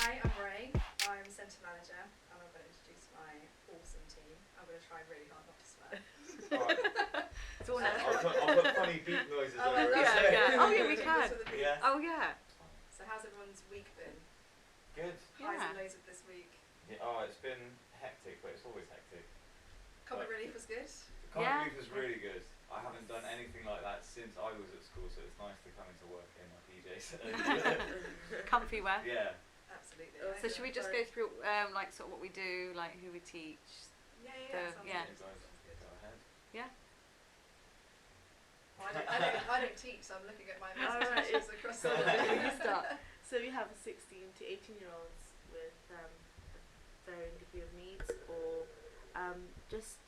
Hi, I'm Ray. I'm Centre Manager, and I'm going to introduce my awesome team. I'm going to try really hard not to swear. It's all I'll put funny beep noises over it. Oh yeah, we can. Yeah. Oh yeah. So how's everyone's week been? Good. Highs and lows of this week. Yeah, it's been hectic, but it's always hectic. Comic relief was good. Comic relief was really good. I haven't done anything like that since I was at school, so it's nice to come into work in my PJs. Comfy wear. Yeah. Absolutely. So should we just go through like sort of what we do, like who we teach? Yeah. Sounds good. Go ahead. Yeah. Well, I don't teach, so I'm looking at my messages across the You start. So we have 16 to 18-year-olds with varying degree of needs, or they just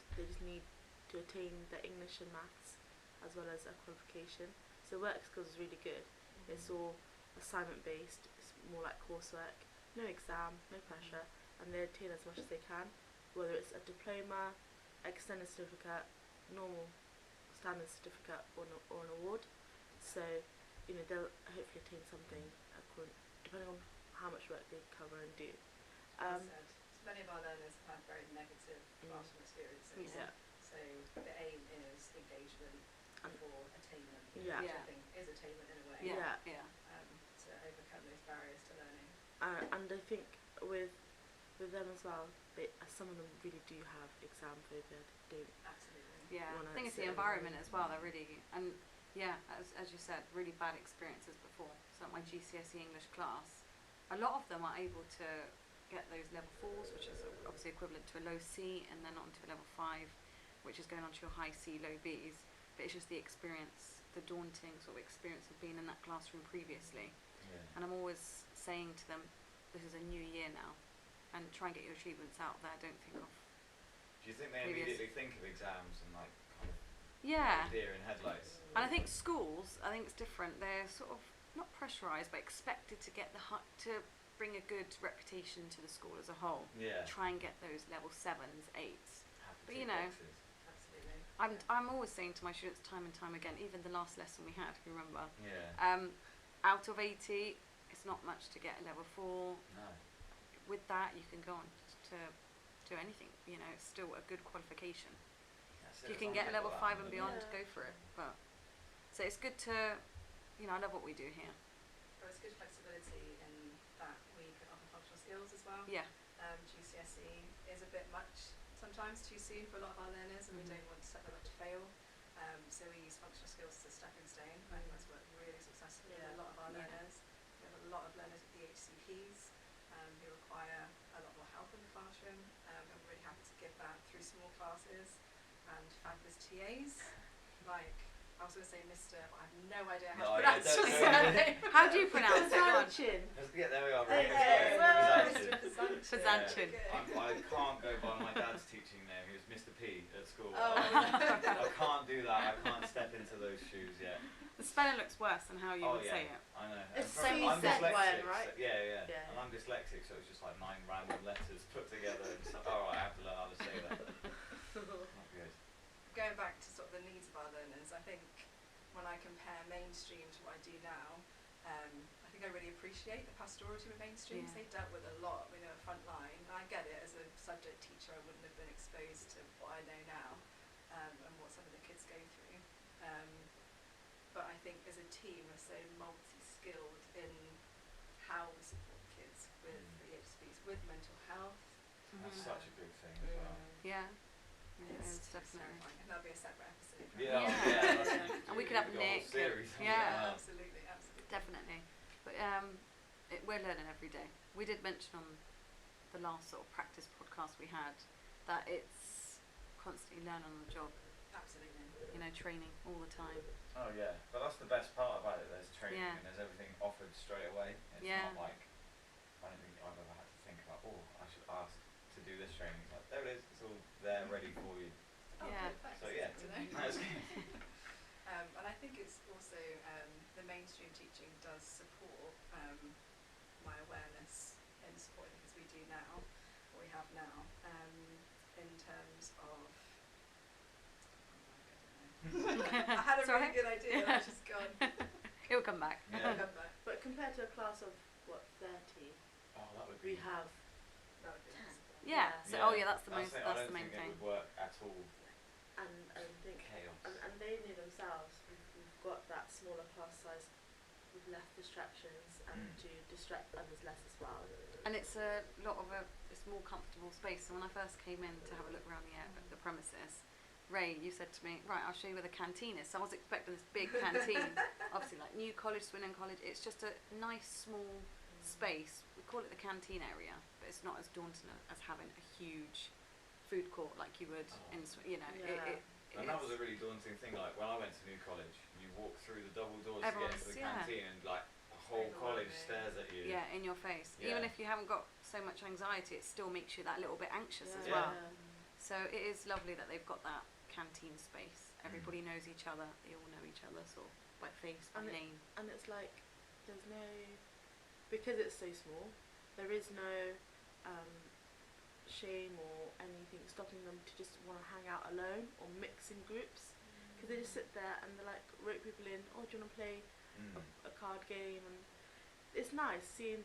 need to attain their English and maths as well as a qualification. So work skills is really good. It's all assignment based. It's more like coursework. No exam, no pressure, and they attain as much as they can, whether it's a diploma, extended certificate, normal standard certificate, or an award. So they'll hopefully attain something depending on how much work they cover and do. So many of our learners have had very negative classroom experiences. Yeah. So the aim is engagement before attainment, which Yeah. I think is attainment in a way. Yeah. To overcome those barriers to learning. And I think with them as well, some of them really do have exam phobia. They don't. Absolutely. Yeah, I think it's the environment as well. They're really, and yeah, as you said, really bad experiences before. So at my GCSE English class, a lot of them are able to get those level 4s, which is obviously equivalent to a low C, and then on to a level 5, which is going on to your high C, low Bs. But it's just the experience, the daunting sort of experience of being in that classroom previously. Yeah. And I'm always saying to them, this is a new year now, and try and get your achievements out there. Don't think of. Do you think they immediately think of exams and like kind of deer in headlights? And I think schools, I think it's different. They're sort of not pressurised, but expected to get to bring a good reputation to the school as a whole. Yeah. Try and get those level 7s, 8s. But Absolutely. I'm always saying to my students time and time again, even the last lesson we had, if you remember. Yeah. Out of 80, it's not much to get a level 4. No. With that, you can go on to do anything. It's still a good qualification. If you can get level 5 and beyond, go for it. But so it's good to, I love what we do here. But it's good flexibility in that we can offer functional skills as well. Yeah. GCSE is a bit much sometimes, too soon for a lot of our learners, and we don't want to set them up to fail. So we use functional skills as a stepping stone. I think that's worked really successfully for a lot of our learners. We have a lot of learners with the HCPs who require a lot more help in the classroom, and we're really happy to give that through small classes and fabulous TAs. Like, I was going to say Mr., but I have no idea how to pronounce his surname. How do you pronounce it? Fazanchen. There we are. Right. Fazanchen. I can't go by my dad's teaching name. He was Mr. P at school. Oh. I can't do that. I can't step into those shoes yet. The spelling looks worse than how you would say it. I know. It's I'm C-Z-Y-N, dyslexic, right? So, yeah. And I'm dyslexic, so it's just like 9 random letters put together. And so, I have to learn how to say that. Not good. Going back to sort of the needs of our learners, I think when I compare mainstream to what I do now, I think I really appreciate the pastorality with mainstream. Yeah. They dealt with a lot when they were frontline, and I get it. As a subject teacher, I wouldn't have been exposed to what I know now, and what some of the kids go through. But I think as a team, we're so multi-skilled in how we support kids with ADHDs, with mental health. That's such a big thing as well. Yeah. It's definitely. terrifying, and that'll be a separate episode. And we could have Nick. Absolutely. Definitely. But we're learning every day. We did mention on the last sort of practice podcast we had that it's constantly learn on the job. Absolutely. Training all the time. Oh yeah, but that's the best part about it. There's training and there's everything offered straight away. It's not like, I don't think I've ever had to think about, I should ask to do this training. It's like, there it is, it's all there ready for you. Oh, yeah. good, thanks. So yeah, That's good to know. that's good. And I think it's also the mainstream teaching does support my awareness in supporting the kids we do now, what we have now, in terms of. I had a really good idea, and it's just gone. It'll come back. Yeah. Come back. But compared to a class of, 30? Oh, that would we be. have That would be 10. nice. Yeah. So that's the most. I That's don't the main think thing. it would work at all. And I think Chaos. and they knew themselves. We've got that smaller class size with less distractions and to distract others less as well. And it's a lot of it's more comfortable space. So when I first came in to have a look around the premises, Ray, you said to me, right, I'll show you where the canteen is. So I was expecting this big canteen, obviously like New College, Swindon College. It's just a nice small space. We call it the canteen area, but it's not as daunting as having a huge food court like you would in, you know. Yeah. And that was a really daunting thing. Like when I went to New College, you walk through the double doors to get into the canteen, and like the whole college stares at you. Yeah, in your face. Yeah. Even if you haven't got so much anxiety, it still makes you that little bit anxious as Yeah. well. So it is lovely that they've got that canteen space. Everybody knows each other. They all know each other, sort of by face, by name. And it's like there's no, because it's so small, there is no shame or anything stopping them to just want to hang out alone or mix in groups, because they just sit there and they're like rope people in. Oh, do you want to play a card game? And it's nice seeing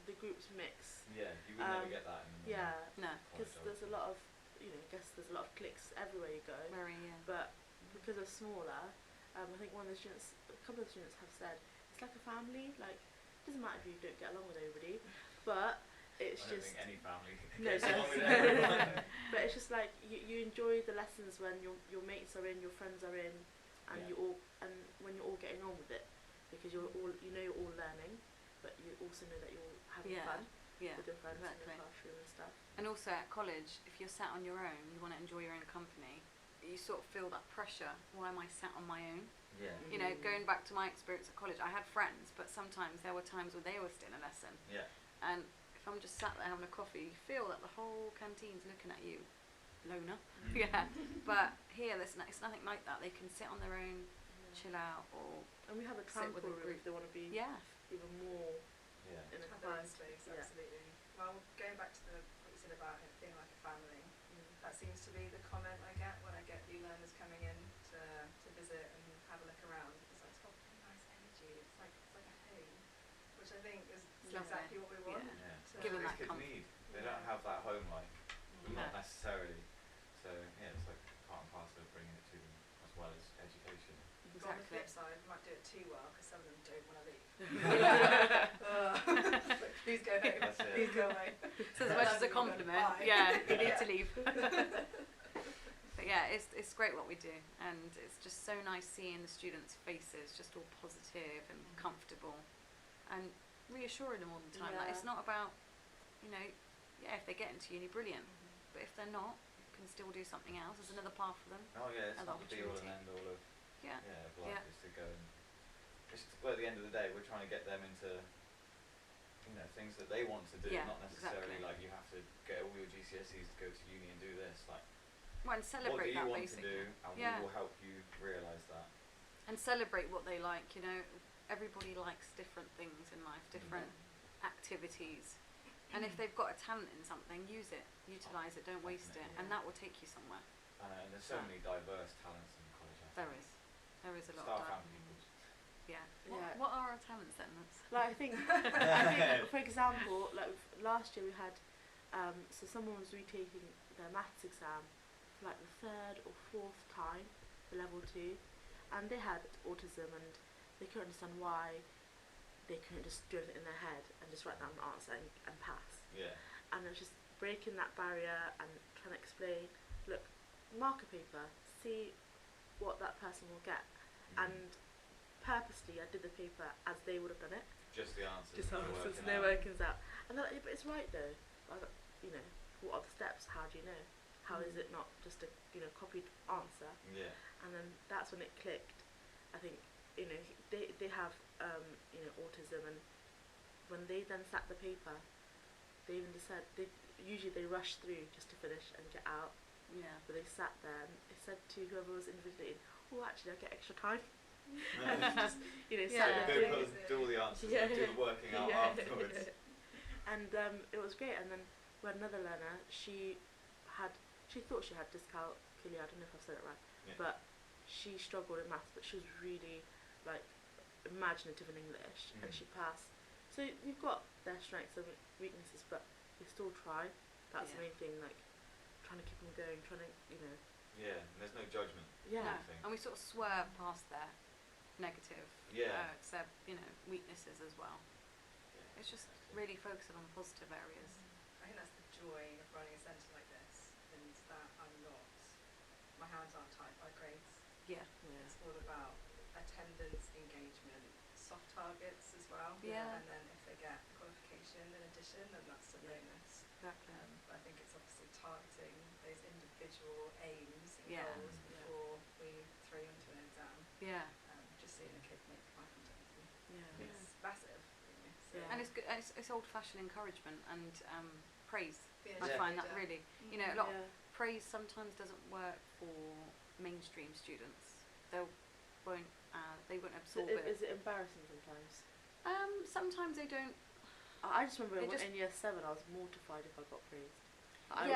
the groups mix. Yeah, you would never get that in the No. Because there's a lot of, I guess there's a lot of cliques everywhere you go. Very, But because they're smaller, I think one of the students, a couple of students have said, it's like a family. Like, it doesn't matter if you don't get along with everybody, but it's I don't just think any family no, gets along with everyone. but it's just like you enjoy the lessons when your mates are in, your friends are in, and you all, and when you're all getting on with it, because you're all, you're all learning, but you also know that you're all having fun with your friends in the classroom and stuff. And also at college, if you're sat on your own, you want to enjoy your own company, you sort of feel that pressure. Why am I sat on my own? Yeah. You know, going back to my experience at college, I had friends, but sometimes there were times where they were still in a lesson. Yeah. And if I'm just sat there having a coffee, you feel that the whole canteen's looking at you. Loner. Yeah. But here, it's nothing like that. They can sit on their own, chill out, or and we have a sit with tranquil a room group. if they want to be even more in a Have their own quiet space, absolutely. Well, going back to what you said about it being like a family, that seems to be the comment I get when I get new learners coming in to visit and have a look around. It's like, it's got really nice energy. It's like a home, which I think is exactly what we want. Yeah. So Given These that kids comfort. need. They don't have that home like, not No. necessarily. So yeah, it's like part and parcel of bringing it to them as well as education. But on the flip side, we might do it too well because some of them don't want to leave. Please go home. That's it. Please go away. So as much as a compliment, you need to leave. But yeah, it's great what we do, and it's just so nice seeing the students' faces just all positive and comfortable, and reassuring them all the time. Like, it's not about, if they get into uni, brilliant, but if they're not, you can still do something else. There's another path for them. Oh yeah, it's Another not the be all and opportunity. end all of Yeah. of life is to go and well, at the end of the day we're trying to get them into things that they want to do, not necessarily like you have to get all your GCSEs to go to uni and do this. Like, well, and celebrate that what do you want basically. to do, and we will help you realise that. And celebrate what they like. Everybody likes different things in life, different activities. And if they've got a talent in something, use it, utilise it, don't waste it, and that will take you somewhere. And there's so many diverse talents in college. There is a lot Staff of and pupils. Yeah. Yeah. What are our talents then? Like I think, for example, like last year we had, so someone was retaking their maths exam for like the third or fourth time for level 2, and they had autism and they couldn't understand why they couldn't just do it in their head and just write down an answer and pass. Yeah. And it was just breaking that barrier and trying to explain, look, marker paper, see what that person will get. And purposely I did the paper as they would have done it. Just the answers. Just answers, no workings out. And they're like, yeah, but it's right though. I was like, what are the steps? How do you know? How is it not just a copied answer? Yeah. And then that's when it clicked. I think they have autism, and when they then sat the paper, they even just said they rush through just to finish and get out. Yeah. But they sat there and they said to whoever was invigilating, "Oh, actually, I get extra time." And just sat there Go do all the answers and do the working out afterwards. And it was great. And then we had another learner. She thought she had dyscalculia. I don't know if I've said it right, but she struggled in maths, but she was really like imaginative in English, and she passed So you've got their strengths and weaknesses, but you still try. That's the main thing, like trying to keep them going, trying to, you know. Yeah, and there's no judgment. Yeah. No. And we sort of swerve past their negative, except, you know, weaknesses as well. Yeah, It's just exactly. really focusing on positive areas. I think that's the joy of running a centre like this, is that my hands aren't tied by grades. Yeah. It's all about attendance, engagement, soft targets as well. Yeah. And then if they get qualification in addition, then that's a bonus. Exactly. But I think it's obviously targeting those individual aims and Yeah. goals before we throw you into an exam. Yeah. Just seeing a kid make life into anything. Yeah. It's massive, really. So And it's good. It's old-fashioned encouragement and praise. being I a find that cheerleader. really, you know, a lot of praise sometimes doesn't work for mainstream students. They won't absorb it. Is it embarrassing sometimes? Sometimes they don't. I just remember They just- in year 7 I was mortified if I got praised. And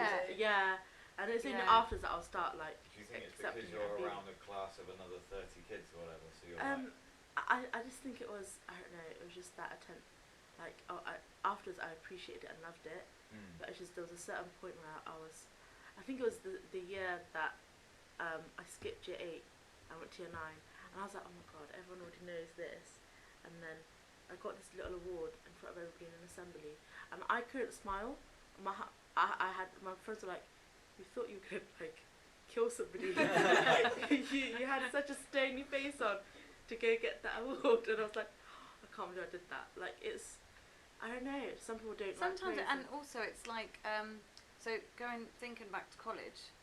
it's only Yeah. afterwards that I'll start like Do you think it's accepting because it and you're being- around a class of another 30 kids or whatever, so you're I just think it was, I don't know, it was just that attempt, like, afterwards I appreciated it and loved it, but it's just, there was a certain point where I think it was the year that I skipped year 8, I went to year 9, and I was like, oh my god, everyone already knows this, and then I got this little award in front of everybody in an assembly, and I couldn't smile. I had, my friends were like, you thought you could like kill somebody. you had such a stony face on to go get that award, and I was like, I can't believe I did that. Like, it's, I don't know, some people don't Sometimes, like and also it's like, so thinking back to college,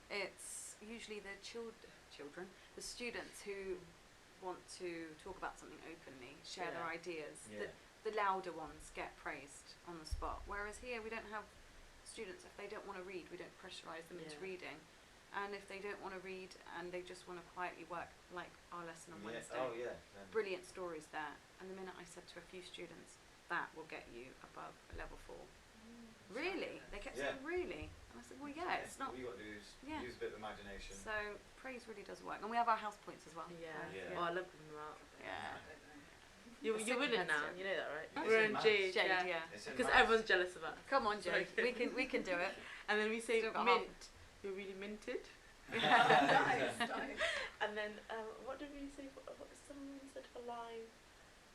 it's usually the children, the students who want to talk about something openly, share their ideas. Yeah. The louder ones get praised on the spot, whereas here we don't have students, if they don't want to read, we don't pressurise them into reading. And if they don't want to read and they just want to quietly work, like our lesson on Wednesday, brilliant stories there. And the minute I said to a few students, that will get you above a level 4. Really? They kept saying, really? And I said, well, yeah, it's not. All you got to do is use a bit of imagination. So praise really does work. And we have our house points as well. Yeah. Yeah. Oh, I love them out. Yeah. You're winning now, competitive. you know that, right? It's We're in in maths. Jade, Jade, yeah. It's in because maths. everyone's jealous of us. Come on, Jade. we can do it. And then we say Still got mint. You're really minted. Nice. And then what did we say? What someone said for line?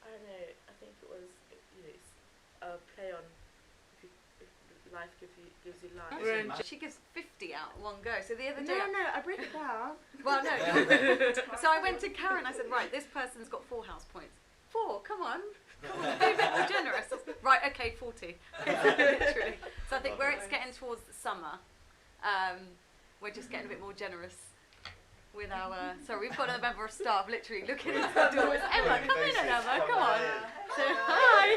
I don't know. I think it was, you know, it's a play on if life gives you life. We're in She gives 50 out one go. So the other No, day, I break it down. well, no. So I went to Karen. I said, right, this person's got 4 house points. 4, come on, be a bit more generous. Right, okay, 40. Literally. So I think where it's getting towards the summer, we're just getting a bit more generous with our. Sorry, we've got a member of staff literally looking at the door. It's Emma, come in, Emma, come on. So hi.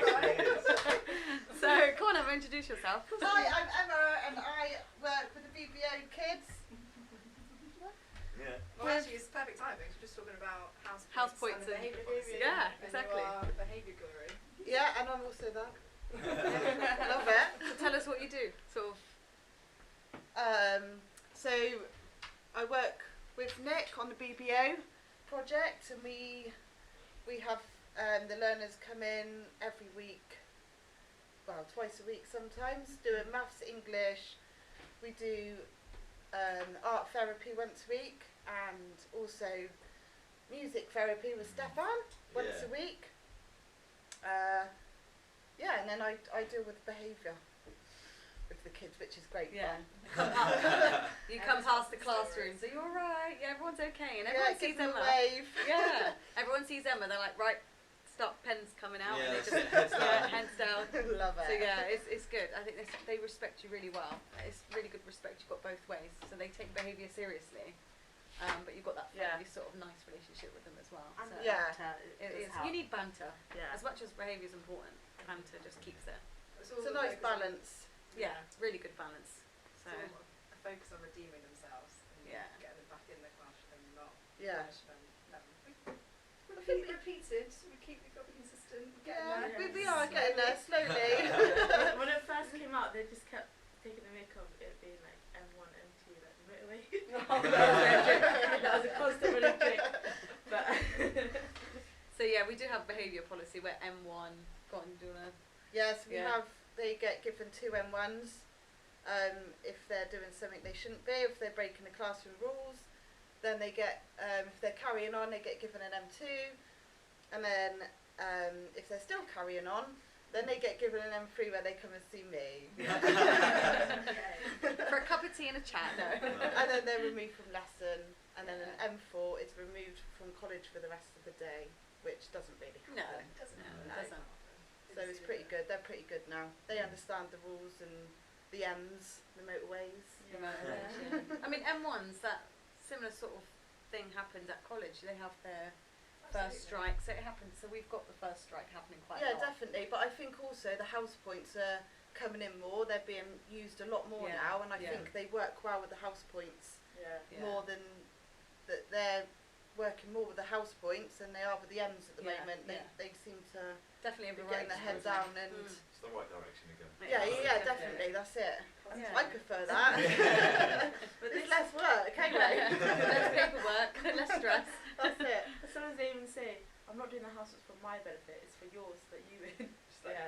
So come on, Emma, introduce yourself. Hi, I'm Emma and I work with the BBO kids. Yeah. Well, actually, it's perfect timing. We're just talking about house points and and behaviour policy. yeah, And exactly. you are the behaviour guru. Yeah, and I'm also that. Love it. So tell us what you do, sort of. So I work with Nick on the BBO project, and we have the learners come in every week, well, twice a week sometimes, doing maths, English. We do art therapy once a week, and also music therapy with Stefan once a week. And then I deal with behaviour with the kids, which is great fun. You come past the classrooms. Are you all right? Yeah, everyone's okay, and everyone sees give them Emma. a wave. Yeah, everyone sees Emma. They're like, right, stop, pens coming out, and they just heads down. hands down. Love it. So yeah, it's good. I think they respect you really well. It's really good respect. You've got both ways. So they take behaviour seriously, but you've got that friendly sort of nice relationship with them as well. So you need banter. Yeah. As much as behaviour is important, banter just keeps it. It's a nice balance. Yeah, really good balance. So It's all a focus on redeeming themselves and getting them back in the classroom, not punishment. Repeated. We've got to be consistent. We are getting there slowly. When it first came out, they just kept taking the mick of it being like M1, M2, like the motorway. That was a constant running joke. But So yeah, we do have behaviour policy where M1 Go on, do you wanna? Yes, we Yeah. have. They get given 2 M1s if they're doing something they shouldn't be. If they're breaking the classroom rules, then they get. If they're carrying on, they get given an M2, and then if they're still carrying on, then they get given an M3 where they come and see me. For a cup of tea and a chat. No. And then they're removed from lesson, and then an M4 is removed from college for the rest of the day, which doesn't really happen. No, It doesn't no, happen. it No. doesn't. So it's pretty good. They're pretty good now. They understand the rules and the M's, the motorways. The motorways, yeah. I mean, M1s, that similar sort of thing happens at college. They have their first strike, so it happens. So we've got the first strike happening quite a Yeah, lot. definitely. But I think also the house points are coming in more. They're being used a lot more Yeah, now, and I yeah. think they work well with the house points Yeah. Yeah. more than that. They're working more with the house points than they are with the M's at the Yeah, moment. yeah. They seem to Definitely be a getting variety. their head isn't it? down and It's the right direction to go. yeah, definitely. That's it. Yeah. I prefer that. But It's this less work, anyway. Less paperwork, less stress. That's it. sometimes they even say, I'm not doing the houses for my benefit, it's for yours that you win. Just like,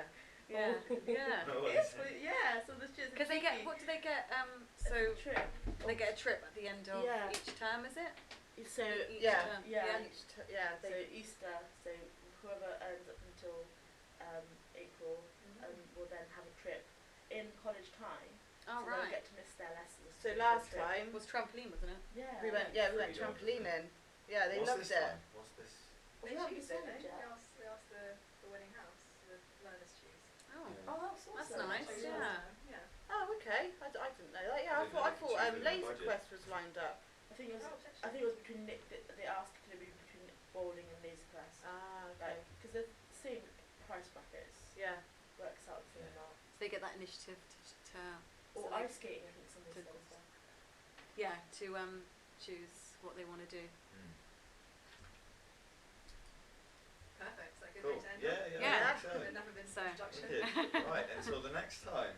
Yeah, yeah. No, It is for, yeah, so the shit's Because they get, what do they get? So trip. they get a trip at the end of Yeah. each term, is it? So Each yeah, term. yeah. They so Easter, so whoever earns up until April will then have a trip in college time. Oh, so right. they'll get to miss their lessons. So for the last trip. time It was trampoline, wasn't it? Yeah. we went Freedom. trampolining. Yeah, they What's loved this it. time? What's this? Was They that choose, the don't they? same? They ask the winning house. The learners choose. Oh, Yeah. Oh, that's awesome. That's nice, Choose yeah. last time, yeah. Oh, okay. I didn't know that. Yeah, I Didn't thought know they could choose within the Laser budget. Quest was lined up. I think it was. Oh, I think it was between they asked to be between bowling and laser quest. Ah, okay. Like, because they're the same price brackets. Yeah. Works out the same Yeah. amount. so they get that initiative to Or so ice skating, I think some of to- these ones are. yeah, to choose what they want to do. Perfect. Is that a good Cool. way to end Yeah, up? yeah. Yeah. I think so. We've never been So- introduction. Wicked. Right, until the next time.